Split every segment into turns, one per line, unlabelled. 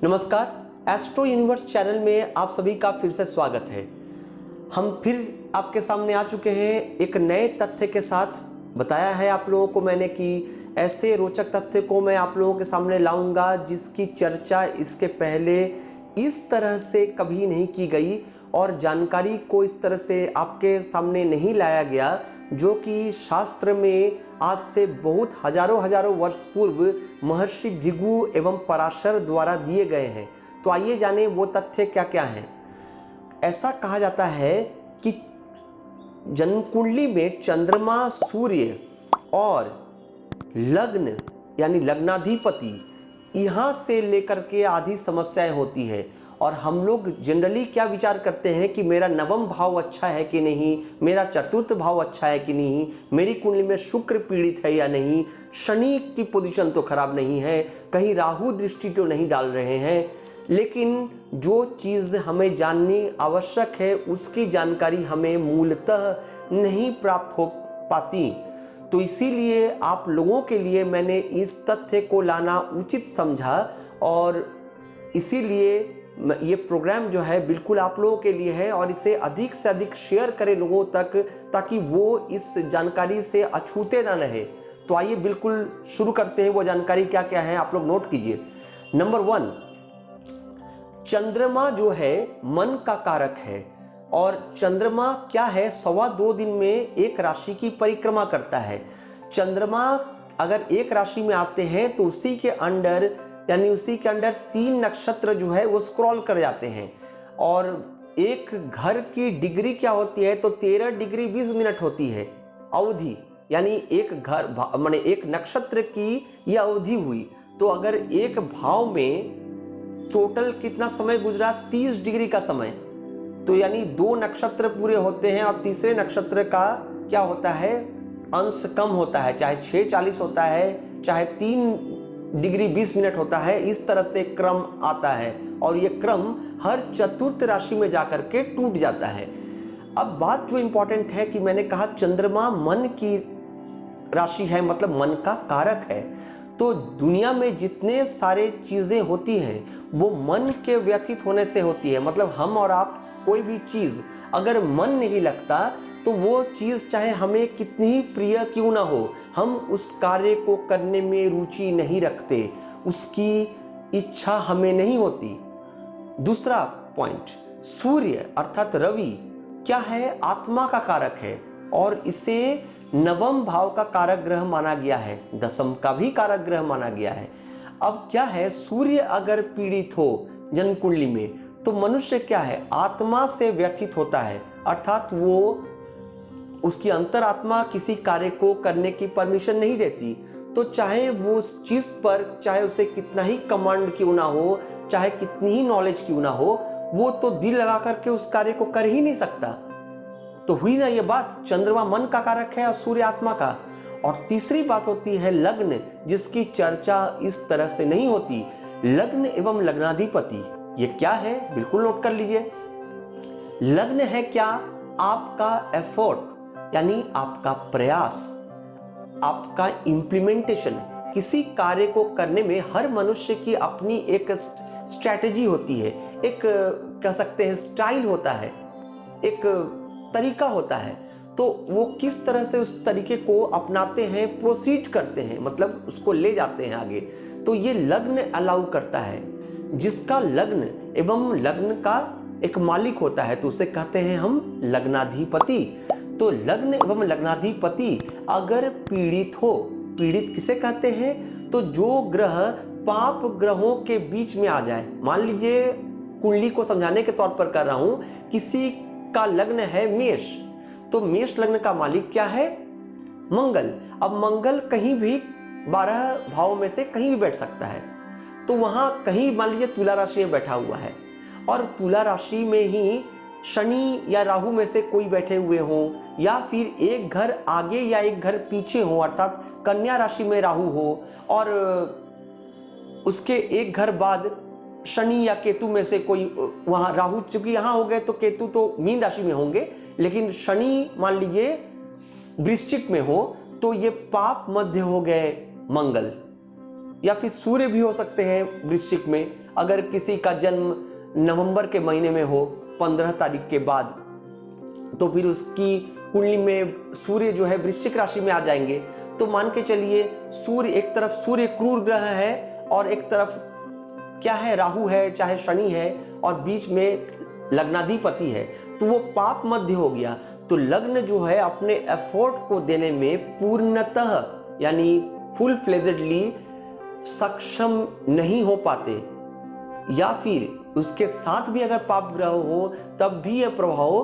नमस्कार, astro universe channel में आप सभी का फिर से स्वागत है। हम फिर आपके सामने आ चुके हैं एक नए तथ्य के साथ। बताया है आप लोगों को मैंने कि ऐसे रोचक तथ्य को मैं आप लोगों के सामने लाऊंगा जिसकी चर्चा इसके पहले इस तरह से कभी नहीं की गई और जानकारी को इस तरह से आपके सामने नहीं लाया गया, जो कि शास्त्र में आज से बहुत हजारों वर्ष पूर्व महर्षि भृगु एवं पराशर द्वारा दिए गए हैं। तो आइए जानें वो तथ्य क्या क्या हैं। ऐसा कहा जाता है कि जन्म कुंडली में चंद्रमा, सूर्य और लग्न यानी लग्नाधिपति यहाँ से लेकर के आधी समस्याएं होती है। और हम लोग जनरली क्या विचार करते हैं कि मेरा नवम भाव अच्छा है कि नहीं, मेरा चतुर्थ भाव अच्छा है कि नहीं, मेरी कुंडली में शुक्र पीड़ित है या नहीं, शनि की पोजीशन तो खराब नहीं है, कहीं राहु दृष्टि तो नहीं डाल रहे हैं। लेकिन जो चीज़ हमें जाननी आवश्यक है उसकी जानकारी हमें मूलतः नहीं प्राप्त हो पाती। तो इसीलिए आप लोगों के लिए मैंने इस तथ्य को लाना उचित समझा और इसीलिए ये प्रोग्राम जो है बिल्कुल आप लोगों के लिए है और इसे अधिक से अधिक शेयर करें लोगों तक, ताकि वो इस जानकारी से अछूते ना रहे। तो आइए बिल्कुल शुरू करते हैं। वो जानकारी क्या क्या है आप लोग नोट कीजिए। नंबर 1, चंद्रमा जो है मन का कारक है और चंद्रमा क्या है, 2.25 दिन में एक राशि की परिक्रमा करता है। चंद्रमा अगर एक राशि में आते हैं तो उसी के अंडर 3 नक्षत्र जो है वो स्क्रॉल कर जाते हैं। और एक घर की डिग्री क्या होती है, तो 13 डिग्री 20 मिनट होती है अवधि, यानी एक घर माने एक नक्षत्र की यह अवधि हुई। तो अगर एक भाव में टोटल कितना समय गुजरा, 30 डिग्री का समय, तो यानी 2 नक्षत्र पूरे होते हैं और तीसरे नक्षत्र का क्या होता है, अंश कम होता है, चाहे 6:40 होता है, चाहे 3 डिग्री 20 मिनट होता है। इस तरह से क्रम आता है और ये क्रम हर चतुर्थ राशि में जाकर के टूट जाता है। अब बात जो इंपॉर्टेंट है कि मैंने कहा चंद्रमा मन की राशि है, मतलब मन का कारक है। तो दुनिया में जितने सारे चीज़ें होती हैं वो मन के व्यथित होने से होती है। मतलब हम और आप कोई भी चीज़ अगर मन नहीं लगता तो वो चीज़ चाहे हमें कितनी ही प्रिय क्यों ना हो, हम उस कार्य को करने में रुचि नहीं रखते, उसकी इच्छा हमें नहीं होती। दूसरा पॉइंट, सूर्य अर्थात रवि क्या है, आत्मा का कारक है और इसे नवम भाव का कारक ग्रह माना गया है, दशम का भी कारक ग्रह माना गया है। अब क्या है, सूर्य अगर पीड़ित हो जन्म कुंडली में तो मनुष्य क्या है, आत्मा से व्यथित होता है, अर्थात वो उसकी अंतरात्मा किसी कार्य को करने की परमिशन नहीं देती। तो चाहे वो उस चीज़ पर, चाहे उसे कितना ही कमांड क्यों ना हो, चाहे कितनी ही नॉलेज क्यों ना हो, वो तो दिल लगा करके उस कार्य को कर ही नहीं सकता। तो हुई ना ये बात, चंद्रमा मन का कारक है और सूर्य आत्मा का। और तीसरी बात होती है लग्न, जिसकी चर्चा इस तरह से नहीं होती। लग्न एवं लग्नाधिपति ये क्या है, बिल्कुल नोट कर लीजिए। लग्न है क्या, आपका एफर्ट यानी आपका प्रयास, आपका इम्प्लीमेंटेशन। किसी कार्य को करने में हर मनुष्य की अपनी एक स्ट्रैटेजी होती है, एक कह सकते हैं स्टाइल होता है, एक तरीका होता है। तो वो किस तरह से उस तरीके को अपनाते हैं, प्रोसीड करते हैं, मतलब उसको ले जाते हैं आगे। तो ये लग्न अलाउ करता है। जिसका लग्न एवं लग्न का एक मालिक होता है तो उसे कहते हैं हम लग्नाधिपति। तो लग्न एवं लग्नाधिपति अगर पीड़ित हो, पीड़ित किसे कहते हैं, तो जो ग्रह पाप ग्रहों के बीच में आ जाए। मान लीजिए कुंडली को समझाने के तौर पर कर रहा हूं, किसी का लग्न है मेष, तो मेष लग्न का मालिक क्या है, मंगल। अब मंगल कहीं भी 12 भाव में से कहीं भी बैठ सकता है। तो वहां कहीं मान लीजिए तुला राशि में बैठा हुआ है और तुला राशि में ही शनि या राहु में से कोई बैठे हुए हों, या फिर एक घर आगे या एक घर पीछे हो, अर्थात कन्या राशि में राहु हो और उसके एक घर बाद शनि या केतु में से कोई, वहाँ राहु चूंकि यहाँ हो गए तो केतु तो मीन राशि में होंगे, लेकिन शनि मान लीजिए वृश्चिक में हो तो ये पाप मध्य हो गए मंगल। या फिर सूर्य भी हो सकते हैं वृश्चिक में, अगर किसी का जन्म नवंबर के महीने में हो 15 तारीख के बाद, तो फिर उसकी कुंडली में सूर्य जो है वृश्चिक राशि में आ जाएंगे। तो मान के चलिए सूर्य एक तरफ सूर्य क्रूर ग्रह है और एक तरफ क्या है, राहु है चाहे शनि है, और बीच में लग्नाधिपति है, तो वो पाप मध्य हो गया। तो लग्न जो है अपने एफर्ट को देने में पूर्णतः यानी फुल फ्लेजेडली सक्षम नहीं हो पाते, या फिर उसके साथ भी अगर पाप ग्रह हो तब भी यह प्रभाव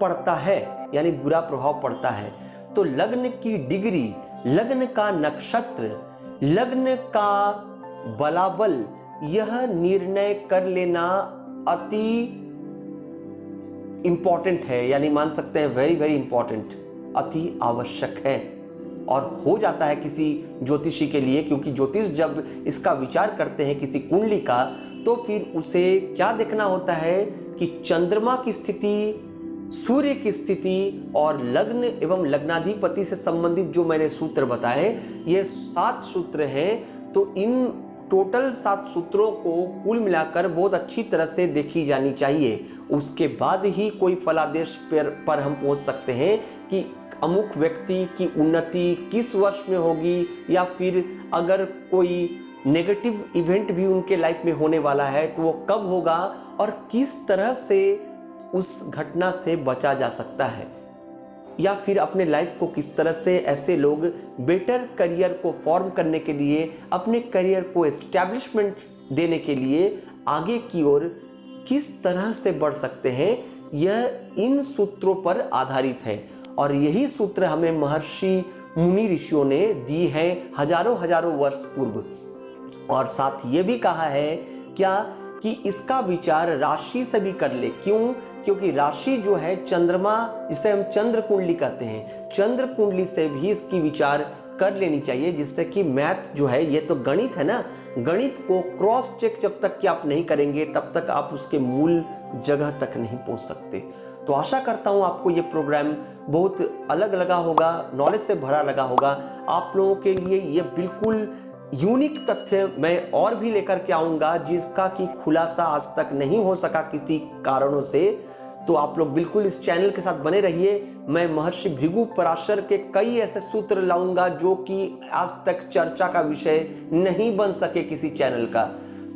पड़ता है, यानी बुरा प्रभाव पड़ता है। तो लग्न की डिग्री, लग्न का नक्षत्र, लग्न का बलाबल, यह निर्णय कर लेना अति इंपॉर्टेंट है, यानी मान सकते हैं वेरी वेरी इंपॉर्टेंट, अति आवश्यक है और हो जाता है किसी ज्योतिषी के लिए। क्योंकि ज्योतिष जब इसका विचार करते हैं किसी कुंडली का, तो फिर उसे क्या देखना होता है कि चंद्रमा की स्थिति, सूर्य की स्थिति और लग्न एवं लग्नाधिपति से संबंधित जो मैंने सूत्र बताए, ये 7 सूत्र हैं। तो इन टोटल 7 सूत्रों को कुल मिलाकर बहुत अच्छी तरह से देखी जानी चाहिए। उसके बाद ही कोई फलादेश पर हम पहुंच सकते हैं कि अमुक व्यक्ति की उन्नति किस वर्ष में होगी, या फिर अगर कोई नेगेटिव इवेंट भी उनके लाइफ में होने वाला है तो वो कब होगा और किस तरह से उस घटना से बचा जा सकता है, या फिर अपने लाइफ को किस तरह से ऐसे लोग बेटर करियर को फॉर्म करने के लिए, अपने करियर को एस्टैब्लिशमेंट देने के लिए आगे की ओर किस तरह से बढ़ सकते हैं, यह इन सूत्रों पर आधारित है। और यही सूत्र हमें महर्षि मुनि ऋषियों ने दी है हजारों वर्ष पूर्व। और साथ ये भी कहा है क्या कि इसका विचार राशि से भी कर ले। क्यों? क्योंकि राशि जो है चंद्रमा, जिसे हम चंद्र कुंडली कहते हैं, चंद्र कुंडली से भी इसकी विचार कर लेनी चाहिए, जिससे कि मैथ जो है, ये तो गणित है ना, गणित को क्रॉस चेक जब तक कि आप नहीं करेंगे तब तक आप उसके मूल जगह तक नहीं पहुंच सकते। तो आशा करता हूं आपको ये प्रोग्राम बहुत अलग लगा होगा, नॉलेज से भरा लगा होगा। आप लोगों के लिए ये बिल्कुल यूनिक तथ्य मैं और भी लेकर के आऊंगा, जिसका कि खुलासा आज तक नहीं हो सका किसी कारणों से। तो आप लोग बिल्कुल इस चैनल के साथ बने रहिए। मैं महर्षि भृगु पराशर के कई ऐसे सूत्र लाऊंगा जो कि आज तक चर्चा का विषय नहीं बन सके किसी चैनल का।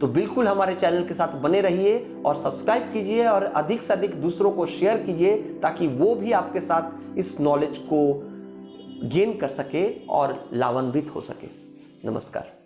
तो बिल्कुल हमारे चैनल के साथ बने रहिए और सब्सक्राइब कीजिए और अधिक से अधिक दूसरों को शेयर कीजिए, ताकि वो भी आपके साथ इस नॉलेज को गेन कर सके और लाभान्वित हो सके। नमस्कार।